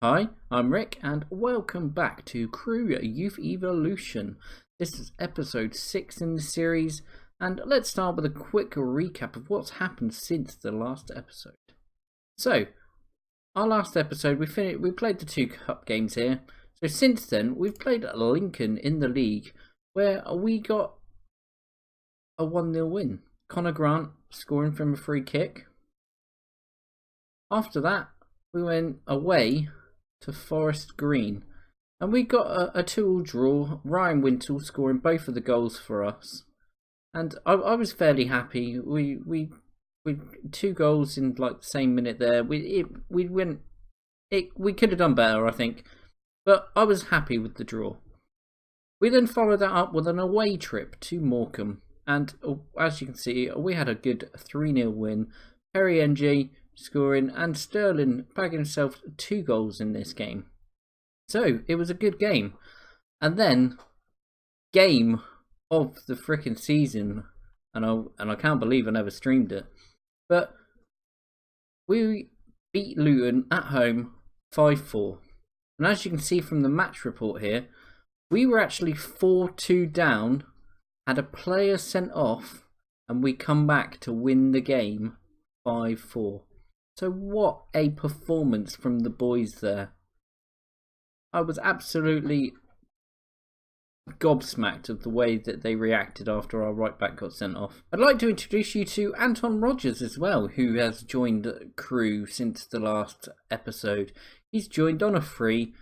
Hi, I'm Rick, and welcome back to Crewe Youth Evolution. This is episode 6 in the series, and let's start with a quick recap of what's happened since the last episode. So, our last episode, we played the 2 cup games here. So since then, we've played Lincoln in the league, where we got a 1-0 win. Connor Grant scoring from a free kick. After that, we went away to Forest Green, and we got a 2-2 draw. Ryan Wintle scoring both of the goals for us, and I was fairly happy. We 2 goals in like the same minute there. We could have done better, I think, but I was happy with the draw. We then followed that up with an away trip to Morecambe, and as you can see, we had a good 3-0 win. Perry NJ scoring and Sterling bagging himself 2 goals in this game. So it was a good game. And then game of the freaking season, and I can't believe I never streamed it, but we beat Luton at home 5-4. And as you can see from the match report here, we were actually 4-2 down, had a player sent off, and we come back to win the game 5-4. So what a performance from the boys there. I was absolutely gobsmacked of the way that they reacted after our right back got sent off. I'd like to introduce you to Anton Rogers as well, who has joined Crewe since the last episode. He's joined on a free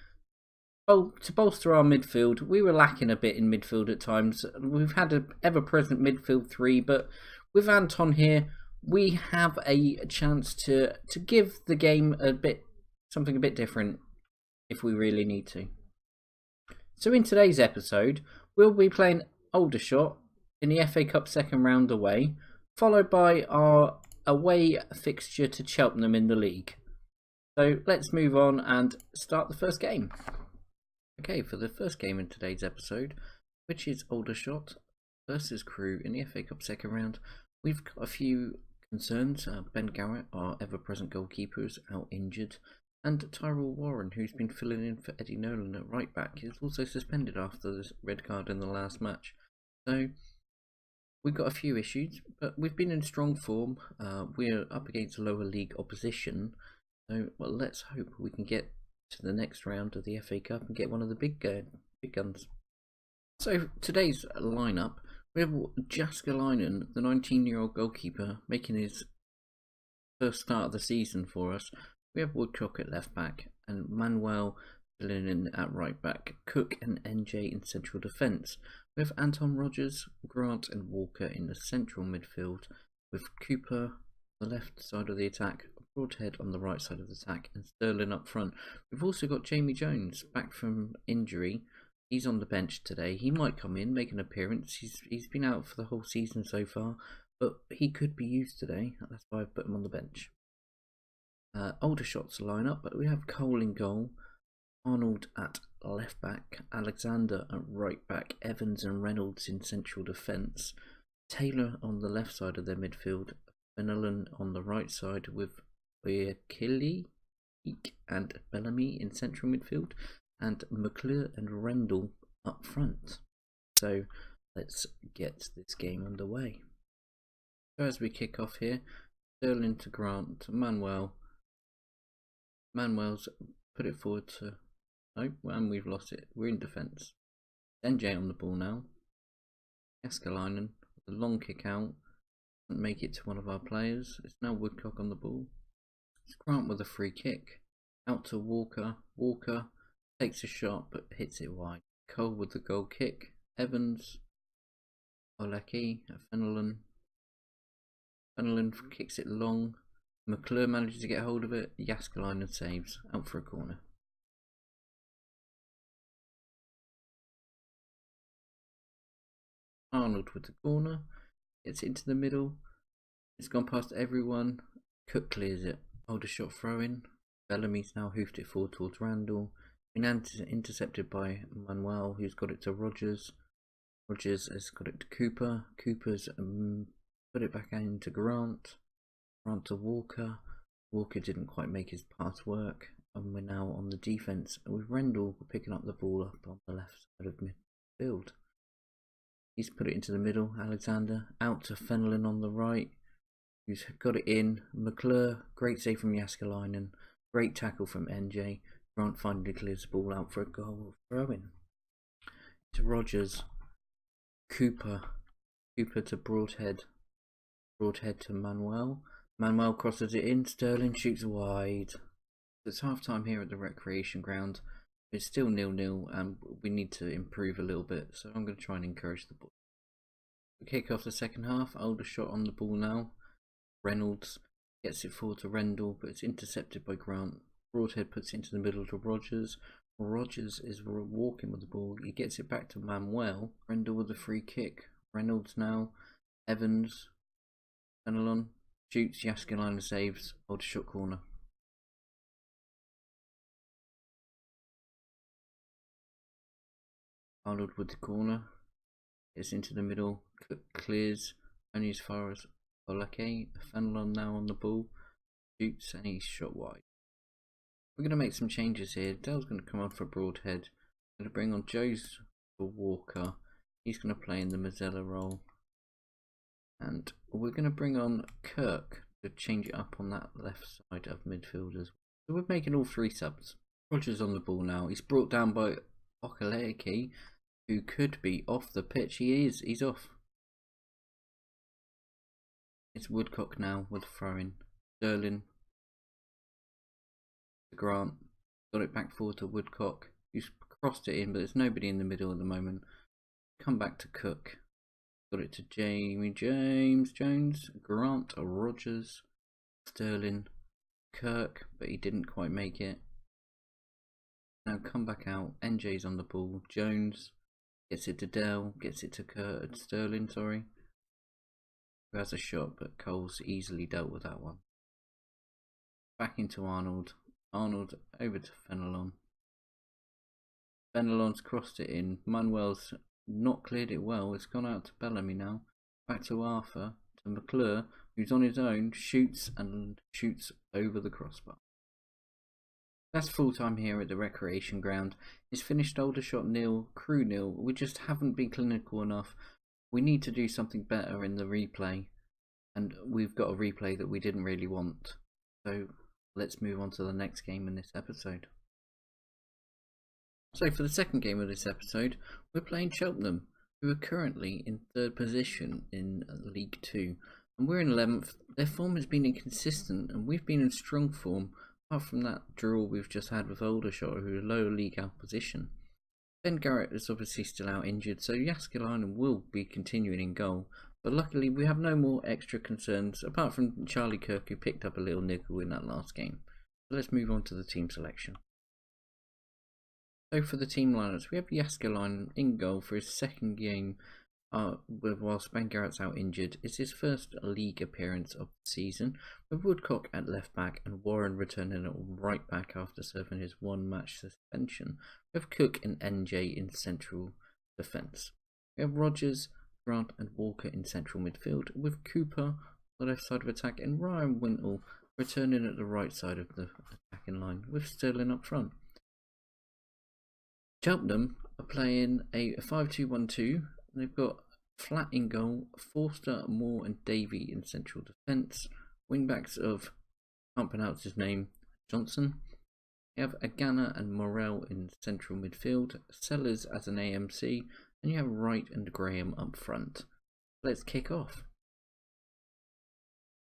to bolster our midfield. We were lacking a bit in midfield at times. We've had an ever-present midfield 3, but with Anton here, we have a chance to give the game something a bit different if we really need to. So in today's episode, we'll be playing Aldershot in the FA Cup second round away, followed by our away fixture to Cheltenham in the league. So let's move on and start the first game. Okay, for the first game in today's episode, which is Aldershot versus Crewe in the FA Cup second round, we've got a few concerns. Ben Garrett, our ever-present goalkeeper, is out injured, and Tyrell Warren, who's been filling in for Eddie Nolan at right back, is also suspended after the red card in the last match. So we've got a few issues, but we've been in strong form. We're up against lower league opposition, so let's hope we can get to the next round of the FA Cup and get one of the big guns. So today's lineup. We have Jaskalainen, the 19-year-old goalkeeper, making his first start of the season for us. We have Woodcock at left back and Manuel filling in at right back. Cook and NJ in central defence. We have Anton Rogers, Grant and Walker in the central midfield, with Cooper on the left side of the attack, Broadhead on the right side of the attack, and Sterling up front. We've also got Jamie Jones back from injury. He's on the bench today. He might come in, make an appearance. He's been out for the whole season so far, but he could be used today. That's why I've put him on the bench. Aldershot's lineup, but we have Cole in goal, Arnold at left back, Alexander at right back, Evans and Reynolds in central defence, Taylor on the left side of their midfield, Fenelon on the right side with Beakili and Bellamy in central midfield, and McClure and Rendell up front. So let's get this game underway. So as we kick off here, Sterling to Grant to Manuel. Manuel's put it forward to... Oh, and we've lost it. We're in defence. NJ on the ball now. Jaskalainen with a long kick out. Doesn't make it to one of our players. It's now Woodcock on the ball. It's Grant with a free kick. Out to Walker. Walker takes a shot but hits it wide. Cole with the goal kick. Evans. Olecki. Fenelon. Fenelon kicks it long. McClure manages to get hold of it. Jaskalainen saves. Out for a corner. Arnold with the corner. Gets into the middle. It's gone past everyone. Cook clears it. Aldershot throw in. Bellamy's now hoofed it forward towards Randall. Been intercepted by Manuel, who's got it to Rogers. Rogers has got it to Cooper. Cooper's put it back into Grant. Grant to Walker. Walker didn't quite make his pass work, and we're now on the defence with Rendell picking up the ball up on the left side of midfield. He's put it into the middle. Alexander out to Fenelon on the right, who's got it in. McClure, great save from Jääskeläinen, great tackle from NJ. Grant finally clears the ball out for a goal throw-in. To Rogers, Cooper to Broadhead to Manuel. Manuel crosses it in. Sterling shoots wide. It's half time here at the recreation ground. It's still 0-0 and we need to improve a little bit, so I'm going to try and encourage the ball. We kick off the second half. Aldershot on the ball now. Reynolds gets it forward to Rendell, but it's intercepted by Grant. Broadhead puts it into the middle to Rogers. Rogers is walking with the ball. He gets it back to Manuel. Rendell with a free kick. Reynolds now. Evans. Fenelon shoots. Jääskeläinen saves. Aldershot corner. Arnold with the corner. Gets into the middle. Clears only as far as Olake. Fenelon now on the ball. Shoots and he's shot wide. We're going to make some changes here. Dell's going to come on for Broadhead. Going to bring on Joes for Walker. He's going to play in the Mazzella role. And we're going to bring on Kirk to change it up on that left side of midfielders. So we're making all three subs. Rogers on the ball now. He's brought down by Okaleke, who could be off the pitch. He is. He's off. It's Woodcock now with throwing. Sterling. Grant. Got it back forward to Woodcock. Who's crossed it in, but there's nobody in the middle at the moment. Come back to Cook. Got it to James Jones. Grant. Rogers. Sterling. Kirk, but he didn't quite make it. Now come back out. NJ's on the ball. Jones gets it to Dell. Gets it to Sterling, sorry. Who has a shot, but Cole's easily dealt with that one. Back into Arnold. Arnold over to Fenelon. Fenelon's crossed it in. Manuel's not cleared it well. It's gone out to Bellamy now. Back to Arthur. To McClure, who's on his own. Shoots over the crossbar. That's full time here at the recreation ground. It's finished Aldershot 0, Crewe 0. We just haven't been clinical enough. We need to do something better in the replay. And we've got a replay that we didn't really want. So let's move on to the next game in this episode. So for the second game of this episode, we're playing Cheltenham, who are currently in third position in League 2. And we're in 11th. Their form has been inconsistent and we've been in strong form, apart from that draw we've just had with Aldershot, who are lower league opposition. Ben Garrett is obviously still out injured, so Jääskeläinen will be continuing in goal. But luckily we have no more extra concerns, apart from Charlie Kirk, who picked up a little niggle in that last game. So let's move on to the team selection. So for the team lineups, we have Jääskeläinen in goal for his second game, whilst Ben Garrett's out injured. It's his first league appearance of the season, with Woodcock at left back and Warren returning at right back after serving his one match suspension, with Cook and NJ in central defence. We have Rogers, Grant and Walker in central midfield, with Cooper on the left side of attack and Ryan Wintle returning at the right side of the attacking line, with Sterling up front. Cheltenham are playing a 5-2-1-2. They've got Flat in goal, Forster, Moore and Davey in central defence. Wingbacks of, can't pronounce his name, Johnson. You have Agana and Morel in central midfield, Sellers as an AMC, and you have Wright and Graham up front. Let's kick off.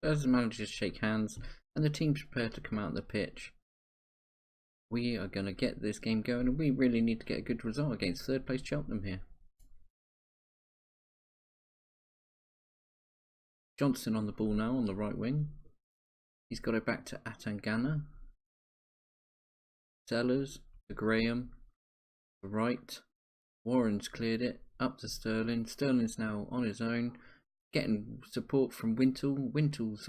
As the managers shake hands and the teams prepare to come out on the pitch, we are going to get this game going and we really need to get a good result against third place Cheltenham here. Johnson on the ball now on the right wing. He's got it back to Atangana. Sellers to Graham. To Wright. Warren's cleared it. Up to Sterling. Sterling's now on his own. Getting support from Wintle. Wintle's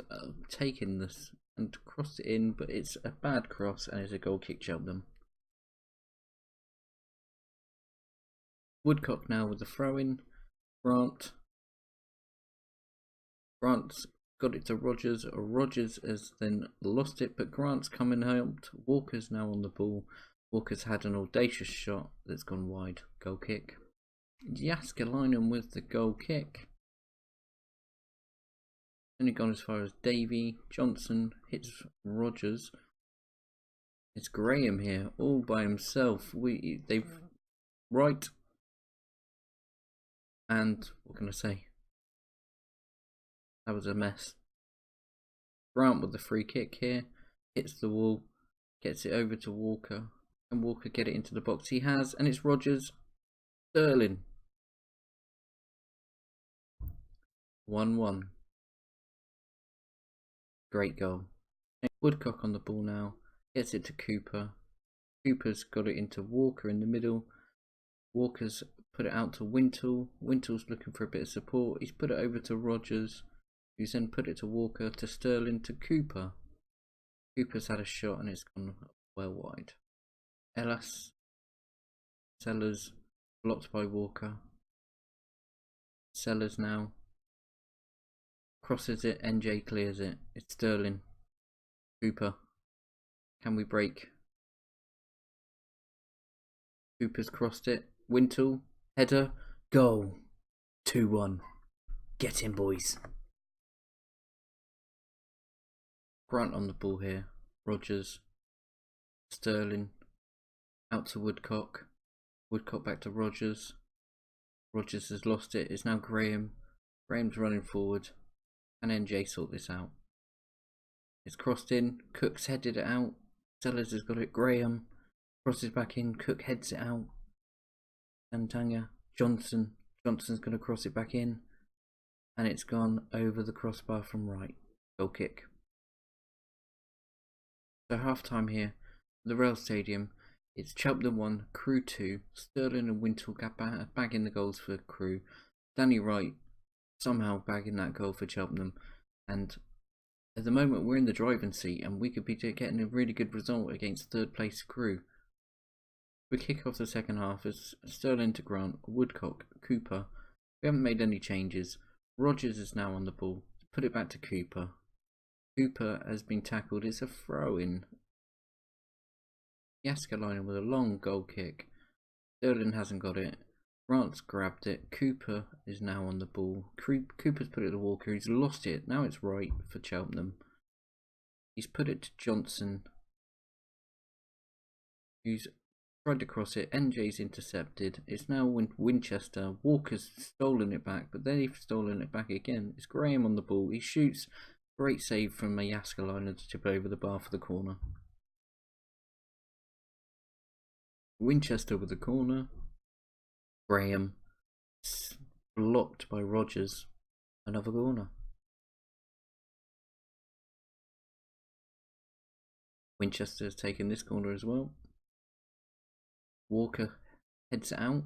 taken this and crossed it in, but it's a bad cross and it's a goal kick Cheltenham. Woodcock now with the throw in. Grant's got it to Rogers. Rogers has then lost it, but Grant's coming helped. Walker's now on the ball. Walker's had an audacious shot that's gone wide. Goal kick. Jääskeläinen with the goal kick. Only gone as far as Davey. Johnson hits Rogers. It's Graham here, all by himself. They've right. And what can I say? That was a mess. Grant with the free kick here. Hits the wall. Gets it over to Walker. And Walker get it into the box. He has. And it's Rogers. Sterling. 1-1. Great goal. Woodcock on the ball now. Gets it to Cooper. Cooper's got it into Walker in the middle. Walker's put it out to Wintle. Wintle's looking for a bit of support. He's put it over to Rogers, who's then put it to Walker, to Sterling, to Cooper. Cooper's had a shot and it's gone well wide. Ellis. Sellers blocked by Walker. Sellers now. Crosses it, NJ clears it. It's Sterling. Cooper. Can we break? Cooper's crossed it. Wintle. Header. Goal. 2-1. Get in, boys. Grant on the ball here. Rogers. Sterling. Out to Woodcock. Woodcock back to Rogers. Rogers has lost it. It's now Graham. Graham's running forward. And NJ sort this out. It's crossed in. Cook's headed it out. Sellers has got it. Graham crosses back in. Cook heads it out. Santanga. Johnson. Johnson's going to cross it back in. And it's gone over the crossbar from right. Goal kick. So half time here. The Rail Stadium. It's Cheltenham 1, Crewe 2. Sterling and Wintle bagging the goals for Crewe. Danny Wright somehow bagging that goal for Cheltenham. And at the moment we're in the driving seat and we could be getting a really good result against third place Crewe. We kick off the second half as Sterling to Grant, Woodcock, Cooper. We haven't made any changes. Rogers is now on the ball. Put it back to Cooper. Cooper has been tackled. It's a throw in. Jääskeläinen with a long goal kick. Sterling hasn't got it. Grant's grabbed it. Cooper is now on the ball. Cooper's put it to Walker. He's lost it. Now it's right for Cheltenham. He's put it to Johnson, who's tried to cross it. NJ's intercepted. It's now Winchester. Walker's stolen it back, but they've stolen it back again. It's Graham on the ball. He shoots. Great save from Jääskeläinen to tip over the bar for the corner. Winchester with the corner. Graham blocked by Rogers. Another corner. Winchester has taken this corner as well. Walker heads it out.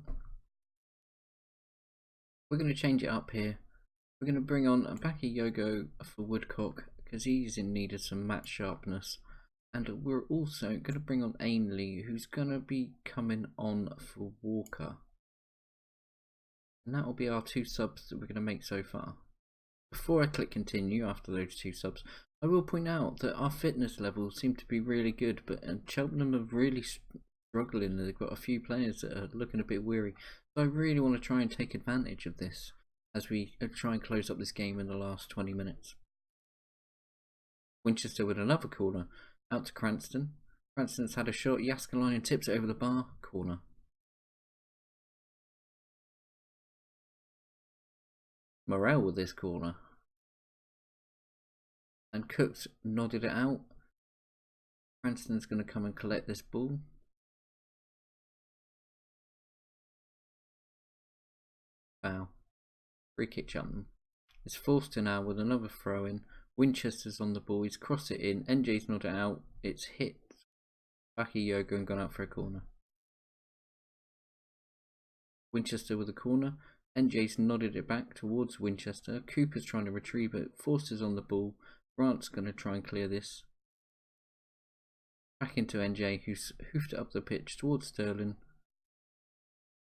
We're going to change it up here. We're going to bring on Baki Yogo for Woodcock because he's in need of some match sharpness. And we're also going to bring on Ainley, who's going to be coming on for Walker. And that will be our two subs that we're going to make so far. Before I click continue after those two subs, I will point out that our fitness levels seem to be really good, but Cheltenham are really struggling. They've got a few players that are looking a bit weary. So I really want to try and take advantage of this as we try and close up this game in the last 20 minutes. Winchester with another corner. Out to Cranston. Cranston's had a shot. Jääskeläinen tips it over the bar. Corner. Morel with this corner. And Cook's nodded it out. Cranston's going to come and collect this ball. Foul. Free kick Cheltenham. It's Forster now with another throw in. Winchester's on the ball, he's crossed it in, NJ's nodded it out, it's hit Baki Yogo and gone out for a corner. Winchester with a corner, NJ's nodded it back towards Winchester, Cooper's trying to retrieve it, Forster's on the ball, Grant's going to try and clear this. Back into NJ, who's hoofed it up the pitch towards Sterling.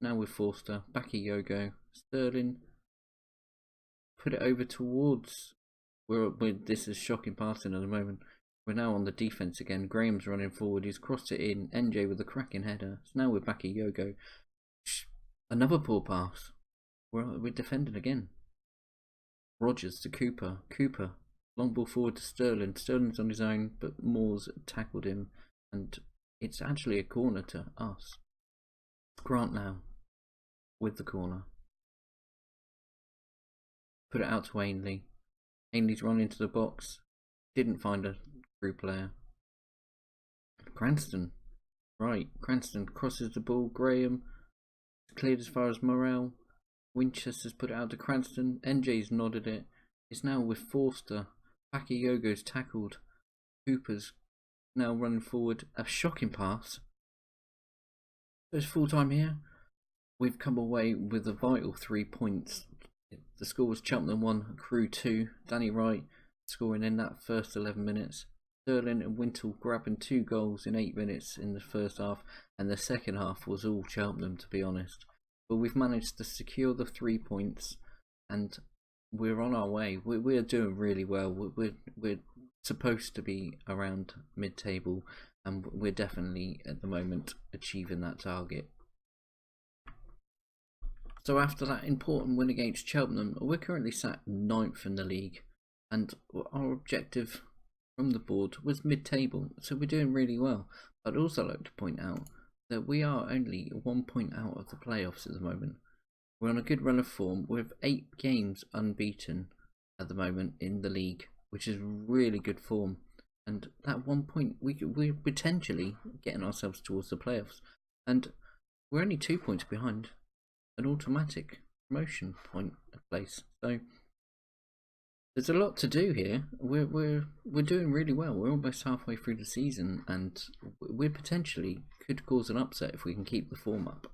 Now with Forster, Baki Yogo, Sterling, put it over towards This is shocking passing at the moment. We're now on the defence again. Graham's running forward. He's crossed it in. NJ with a cracking header. So now we're back at Yogo. Another poor pass. We're defending again. Rogers to Cooper. Cooper. Long ball forward to Sterling. Sterling's on his own, but Moore's tackled him. And it's actually a corner to us. Grant now with the corner. Put it out to Ainley. Ainley's run into the box. Didn't find a Crewe player. Cranston. Right, Cranston crosses the ball. Graham cleared as far as Morrell. Winchester's put it out to Cranston. NJ's nodded it. It's now with Forster. Bakayogo's tackled. Cooper's now running forward. A shocking pass. It's full time here. We've come away with a vital 3 points. The score was Cheltenham 1, Crewe 2. Danny Wright scoring in that first 11 minutes. Sterling and Wintle grabbing 2 goals in 8 minutes in the first half, and the second half was all Cheltenham, to be honest. But we've managed to secure the 3 points, and we're on our way. We're doing really well. We're supposed to be around mid-table, and we're definitely at the moment achieving that target. So after that important win against Cheltenham, we're currently sat 9th in the league, and our objective from the board was mid-table, so we're doing really well. I'd also like to point out that we are only 1 point out of the playoffs at the moment. We're on a good run of form. We're 8 games unbeaten at the moment in the league, which is really good form. And that 1 point, we're potentially getting ourselves towards the playoffs. And we're only 2 points behind an automatic promotion point place. So there's a lot to do here. We're doing really well. We're almost halfway through the season, and we potentially could cause an upset if we can keep the form up.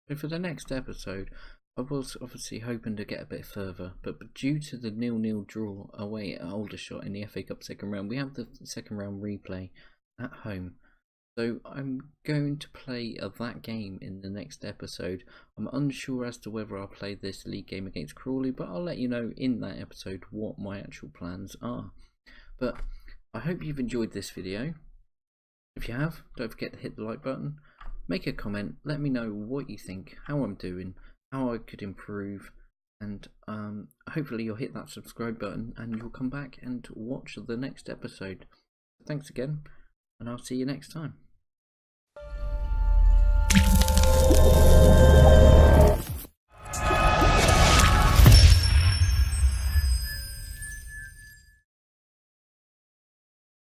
So for the next episode, I was obviously hoping to get a bit further, but due to the 0-0 draw away at Aldershot in the FA Cup second round, we have the second round replay at home. So I'm going to play that game in the next episode. I'm unsure as to whether I'll play this league game against Crawley, but I'll let you know in that episode what my actual plans are. But I hope you've enjoyed this video. If you have, don't forget to hit the like button. Make a comment, let me know what you think, how I'm doing, how I could improve, and hopefully you'll hit that subscribe button and you'll come back and watch the next episode. Thanks again, and I'll see you next time.